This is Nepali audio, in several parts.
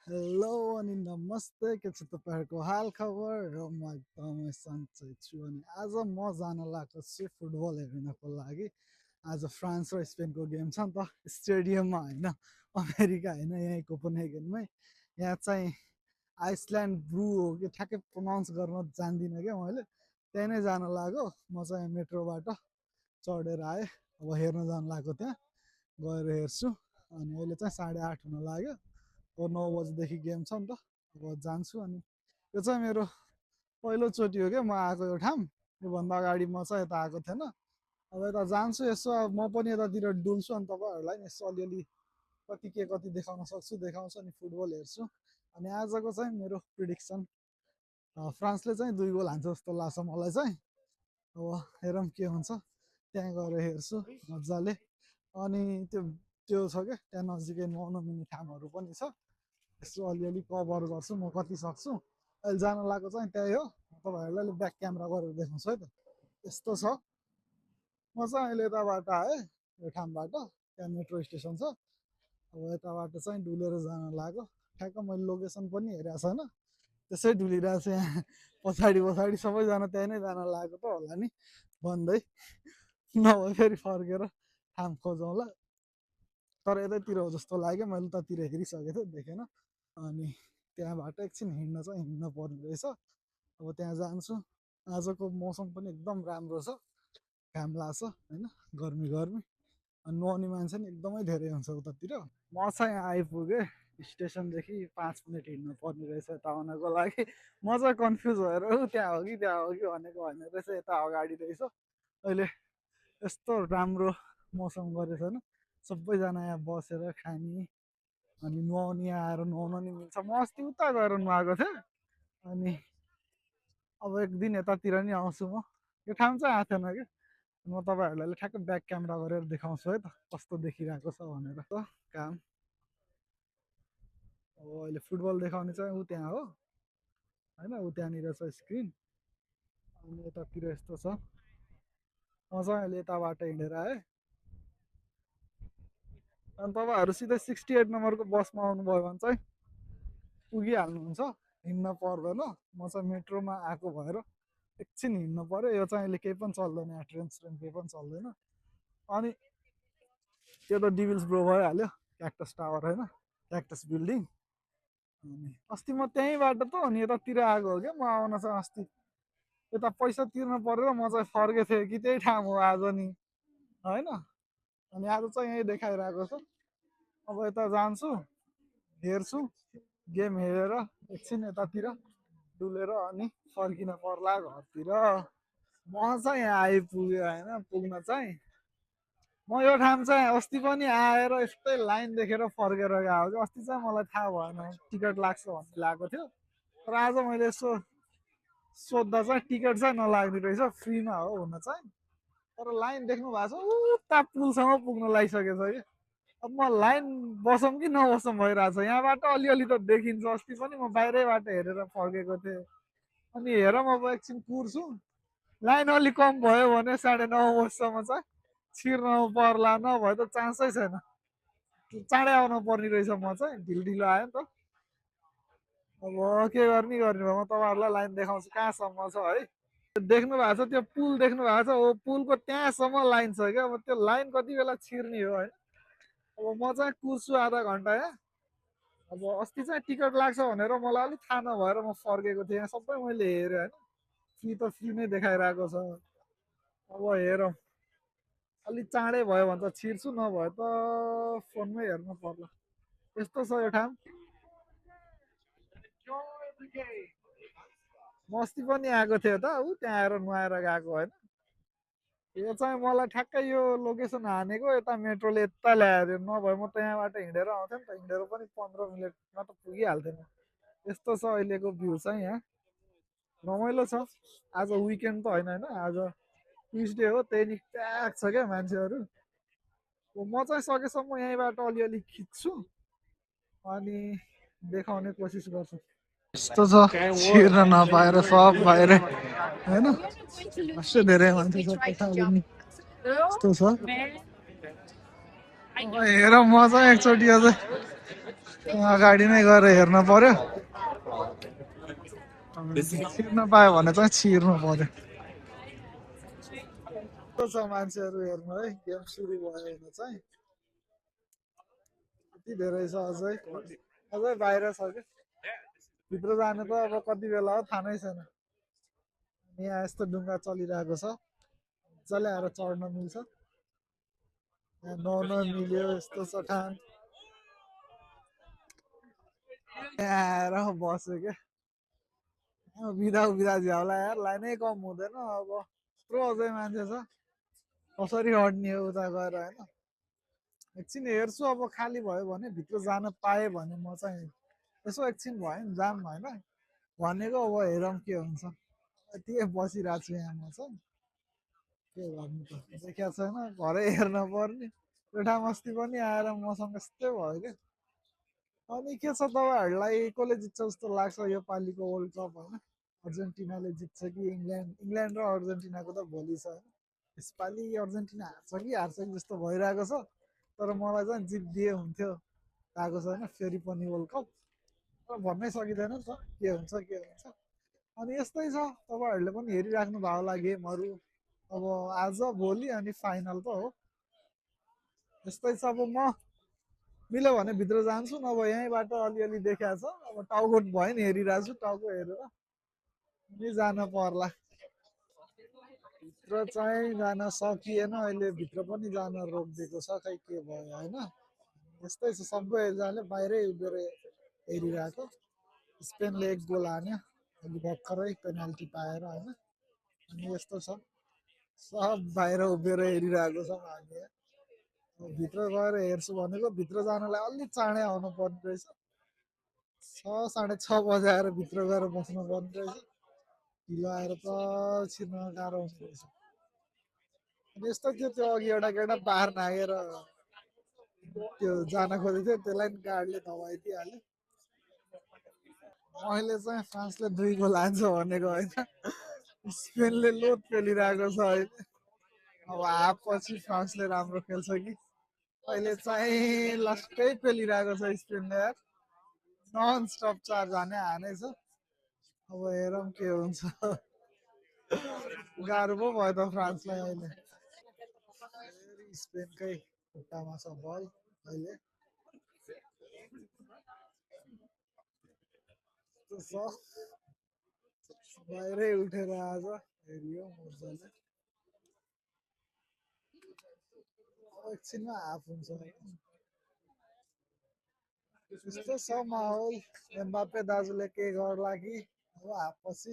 हेलो अनि नमस्ते, के छ तपाईँहरूको हाल खबर? र म एकदमै सन्चै छु अनि आज म जान लागेको छु फुटबल हेर्नको लागि। आज फ्रान्स र स्पेनको गेम छ नि त, स्टेडियममा होइन, अमेरिका होइन, यहीँ कोपेनहेगनमै। यहाँ चाहिँ आइसल्यान्ड ब्लू हो कि ठ्याक्कै प्रोनाउन्स गर्न जान्दिनँ क्या मैले। त्यहीँ नै जान लाग्यो। म चाहिँ मेट्रोबाट चढेर आएँ, अब हेर्न जानु लाग्यो, त्यहाँ गएर हेर्छु। अनि अहिले चाहिँ 8:30 हुन लाग्यो। अब 9 बजीदेखि गेम छ नि त, अब जान्छु। अनि यो चाहिँ मेरो पहिलोचोटि हो क्या म आएको यो ठाउँ। योभन्दा अगाडि म चाहिँ यता आएको थिएन। अब यता जान्छु, यसो अब म पनि यतातिर डुल्छु अनि तपाईँहरूलाई नि यसो अलिअलि कति देखाउन सक्छु देखाउँछु, अनि फुटबल हेर्छु। अनि आजको चाहिँ मेरो प्रिडिक्सन फ्रान्सले चाहिँ 2 गोल हान्छ जस्तो लाग्छ मलाई चाहिँ। अब हेरौँ के हुन्छ, त्यहाँ गएर हेर्छु मजाले। अनि त्यो त्यो छ क्या, त्यहाँ नजिकै नुहाउन मिल्ने ठाउँहरू पनि छ, यसो अलिअलि कभर गर्छु म कति सक्छु। अहिले जान लागेको चाहिँ त्यही हो, तपाईँहरूलाई ब्याक क्यामेरा गरेर देखाउँछु है त। यस्तो छ, म चाहिँ अहिले यताबाट आएँ, यो ठाउँबाट त्यहाँ मेट्रो स्टेसन छ। अब यताबाट चाहिँ डुलेर जान लाग्यो। ठ्याक्क मैले लोकेसन पनि हेरेको छैन, त्यसै डुलिरहेको छु। यहाँ पछाडि पछाडि सबैजना त्यहीँ नै जान लागेको त होला नि भन्दै, नभए फेरि फर्केर ठाउँ खोजौँला। तर यतैतिर हो जस्तो लाग्यो, मैले उतातिर हेरिसकेको थिएँ, देखेन। अनि त्यहाँबाट एकछिन हिँड्न चाहिँ हिँड्न पर्ने रहेछ। अब त्यहाँ जान्छु। आजको मौसम पनि एकदम राम्रो छ, घाम लाग्छ होइन, गर्मी गर्मी। अनि नुहाउने मान्छे नि एकदमै धेरै हुन्छ उतातिर। म चाहिँ आइपुगेँ, स्टेसनदेखि 5 मिनट हिँड्नु पर्ने रहेछ यता आउनको लागि। म चाहिँ कन्फ्युज भएर त्यहाँ हो कि त्यहाँ हो कि भनेको होइन रहेछ, यता अगाडि रहेछ। अहिले यस्तो राम्रो मौसम गरेछ होइन, सबैजना यहाँ बसेर खाने अनि नुहाउने, आएर नुहाउन नि मिल्छ। म अस्ति उता गएर नुहाएको थिएँ। अनि अब एक दिन यतातिर नि आउँछु म। यो ठाउँ चाहिँ आएको थिएन कि, म तपाईँहरूलाई ठ्याक्कै ब्याक क्यामेरा गरेर देखाउँछु है त कस्तो देखिरहेको छ भनेर। त काम अब अहिले फुटबल देखाउने चाहिँ ऊ त्यहाँ हो होइन, ऊ त्यहाँनिर छ स्क्रिन। अनि यतातिर यस्तो छ। म चाहिँ अहिले यताबाट हिँडेर आएँ। अनि तपाईँहरू सिधै 68 नम्बरको बसमा आउनुभयो भने चाहिँ पुगिहाल्नुहुन्छ, हिँड्न पर्दैन। म चाहिँ मेट्रोमा आएको भएर एकछिन हिँड्नु पऱ्यो। यो चाहिँ अहिले केही पनि चल्दैन, यहाँ ट्रेन स्ट्रेन केही पनि चल्दैन। अनि त्यो त डिभिल्स ब्रो भइहाल्यो, क्याक्टस टावर होइन, क्याक्टस बिल्डिङ। अनि अस्ति म त्यहीँबाट त अनि यतातिर आएको हो क्या। म आउन चाहिँ अस्ति यता पैसा तिर्नु परेर म चाहिँ फर्केको थिएँ कि त्यही ठाउँ हो आज नि होइन। अनि आज चाहिँ यहीँ देखाइरहेको छ। अब यता जान्छु, हेर्छु, गेम हेरेर एकछिन यतातिर डुलेर अनि फर्किन पर्ला घरतिर। म चाहिँ यहाँ आइपुग्यो होइन, पुग्न चाहिँ म यो ठाउँ चाहिँ अस्ति पनि आएर यस्तै लाइन देखेर फर्केर गएको कि। अस्ति चाहिँ मलाई थाहा भएन टिकट लाग्छ भन्ने लागेको थियो, तर आज मैले यसो सोद्धा चाहिँ टिकट चाहिँ नलाग्ने रहेछ, फ्रीमा हो हुन चाहिँ। तर लाइन देख्नु भएको छ, उता पुलसम्म पुग्न लागिसकेको छ कि। अब म लाइन बसौँ कि नबसौँ भइरहेको छ। यहाँबाट अलिअलि त देखिन्छ, अस्ति पनि म बाहिरैबाट हेरेर फर्केको थिएँ। अनि हेर म अब एकछिन कुर्छु, लाइन अलिक कम भयो भने 9:30 बजीसम्म चाहिँ छिर्न पर्ला, नभए त चान्सै छैन। चाँडै आउनु पर्ने रहेछ, म चाहिँ ढिलो ढिलो आयो नि त। अब के गर्ने गर्ने भयो, म तपाईँहरूलाई लाइन देखाउँछु कहाँसम्म छ है। देख्नु भएको छ त्यो पुल, देख्नु भएको छ, ओ पुलको त्यहाँसम्म लाइन छ क्या। अब त्यो लाइन कति बेला छिर्ने हो होइन। अब म चाहिँ कुर्छु आधा घन्टा यहाँ। अब अस्ति चाहिँ टिकट लाग्छ भनेर मलाई अलिक थाहा नभएर म फर्केको थिएँ। यहाँ सबै मैले हेरेँ होइन, फ्री त फ्री नै देखाइरहेको छ। अब हेरौँ, अलिक चाँडै भयो भने त छिर्छु, नभए त फोनमै हेर्नु पर्ला। यस्तो छ यो ठाउँ। म अस्ति पनि आएको थियो त, ऊ त्यहाँ आएर नुहाएर गएको होइन। यो चाहिँ मलाई ठ्याक्कै यो लोकेसन हानेको यता मेट्रोले यता ल्यायो, नभए म त यहाँबाट हिँडेर आउँथेँ नि त। हिँडेर पनि 15 मिनटमा त पुगिहाल्थेँ म। यस्तो छ अहिलेको भ्यू चाहिँ यहाँ, रमाइलो छ। आज विकेन्ड त होइन होइन, आज ट्युसडे हो, त्यही नि प्याक छ क्या मान्छेहरू। म चाहिँ सकेसम्म यहीँबाट अलिअलि खिच्छु अनि देखाउने कोसिस गर्छु। यस्तो छ, छिर्न नपाएर सब बाहिर होइन, कस्तो धेरै मान्छे छ पछाडि नि। यस्तो छ, हेर म चाहिँ एकचोटि अझै अगाडि नै गएर हेर्न पर्यो छिर्न पायो भने चाहिँ छिर्नु पर्यो छ मान्छेहरू हेर्नु है गेम सुरु भयो भने चाहिँ यति धेरै छ अझै अझै बाहिर छ कि भित्र जानु त अब कति बेला हो थाहा नै छैन यहाँ यस्तो ढुङ्गा चलिरहेको छ मजाले आएर चढ्न मिल्छ यहाँ मिल्यो यस्तो छ ठान यहाँ आएर बस्यो क्या बिदा बिदा झ्याउला यार लाइनै कम हुँदैन अब यत्रो अझै मान्छे छ कसरी अड्ने हो उता गएर होइन एकछिन हेर्छु अब खाली भयो भने भित्र जान पाएँ भने म चाहिँ यसो एकछिन भयो नि जाम होइन भनेको अब हेरौँ के हुन्छ यतिकै बसिरहेको छु यहाँ म चाहिँ के गर्नु त देखाएको छैन घरै हेर्न पर्ने पेठा मस्ती पनि आएर मसँग यस्तै भयो क्या अनि के छ तपाईँहरूलाई कसले जित्छ जस्तो लाग्छ यो पालिको वर्ल्ड कप होइन अर्जेन्टिनाले जित्छ कि इङ्ल्यान्ड र अर्जेन्टिनाको त भोलि छ होइन यसपालि अर्जेन्टिना हार्छ कि हार्छ कि जस्तो भइरहेको छ तर मलाई चाहिँ जित्दिए हुन्थ्यो गएको छैन फेरि पनि वर्ल्ड कप तर भन्नै सकिँदैन नि त के हुन्छ के हुन्छ अनि यस्तै छ तपाईँहरूले पनि हेरिराख्नु भएको होला गेमहरू अब आज भोलि अनि फाइनल त हो यस्तै छ अब म मिल्यो भने भित्र जान्छु नभए यहीँबाट अलिअलि देखाएको छ अब टाउको भयो नि हेरिरहेको छु टाउको हेरेर नि जान पर्ला भित्र चाहिँ जान सकिएन अहिले भित्र पनि जान रोकिदिएको छ खै के भयो होइन यस्तै छ सबैजनाले बाहिरै उभिएर हेरिरहेको स्पेनले एक गोल हान्यो अलि भर्खरै पेनाल्टी पाएर होइन अनि यस्तो छ सब बाहिर उभिएर हेरिरहेको छ हामी भित्र गएर हेर्छु भनेको भित्र जानलाई अलिक चाँडै आउनु पर्ने रहेछ 6 साढे 6 बजे आएर भित्र गएर बस्नु पर्ने रहेछ ढिलो आएर त छिर्न गाह्रो हुने रहेछ अनि यस्तो थियो त्यो अघि एउटा केटा बाहिर नागेर त्यो जान खोजेको थियो त्यसलाई नि गाडीले दबाइदिइहाल्यो अहिले चाहिँ फ्रान्सले 2 गोल हान्छ भनेको होइन स्पेनले लोड पेलिरहेको छ अहिले अब हाफ पछि फ्रान्सले राम्रो खेल्छ कि अहिले चाहिँ लास्टै पेलिरहेको छ स्पेनले यार नन स्टप 4 जाने हानेछ अब हेरौँ के हुन्छ गाह्रो पो भयो त फ्रान्सलाई अहिले स्पेनकै खुट्टामा छ बल अहिले बाहिरै उठेर आज हेरियो मजाले एकछिनमा हाफ हुन्छ यस्तो छ माहौल एम्बापे दाजुले के गर्ला कि अब हाफ पछि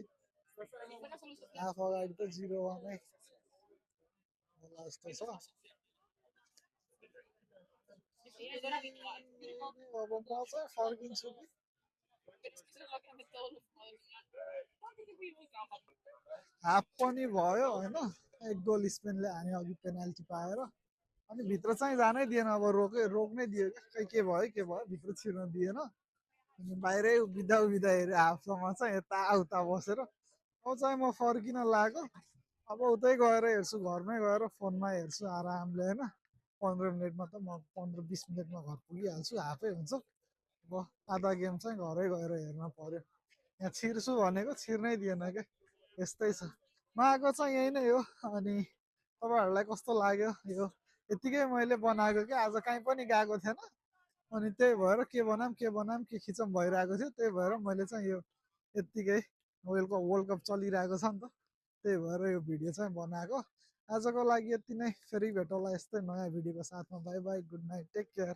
हाफ अगाडि त 0-1 नै होला जस्तो छ अब म चाहिँ फर्किन्छु कि हाफ पनि भयो होइन एक गोल स्पेनले हान्यो अघि पेनाल्टी पाएर अनि भित्र चाहिँ जानै दिएन अब रोक्नै दियो क्या खै के भयो के भयो भित्र छिर्न दिएन अनि बाहिरै उभिँदा उभिँदा हेऱ्यो हाफसम्म चाहिँ यताउता बसेर अब चाहिँ म फर्किन लाग्यो अब उतै गएर हेर्छु घरमै गएर फोनमा हेर्छु आरामले होइन 15 मिनटमा त म 15-20 मिनटमा घर पुगिहाल्छु हाफै हुन्छ अब आधा गेम चाहिँ घरै गएर हेर्न पर्यो यहाँ छिर्छु भनेको छिर्नै दिएन क्या यस्तै छ म आएको चाहिँ यही नै हो अनि तपाईँहरूलाई कस्तो लाग्यो यो यतिकै मैले बनाएको क्या आज कहीँ पनि गएको थिएन अनि त्यही भएर के खिचम भइरहेको थियो त्यही भएर मैले चाहिँ यो यत्तिकै वर्ल्ड कप चलिरहेको छ नि त त्यही भएर यो भिडियो चाहिँ बनाएको आजको लागि यति नै फेरि भेटौँला यस्तै नयाँ भिडियोको साथमा bye bye good night take care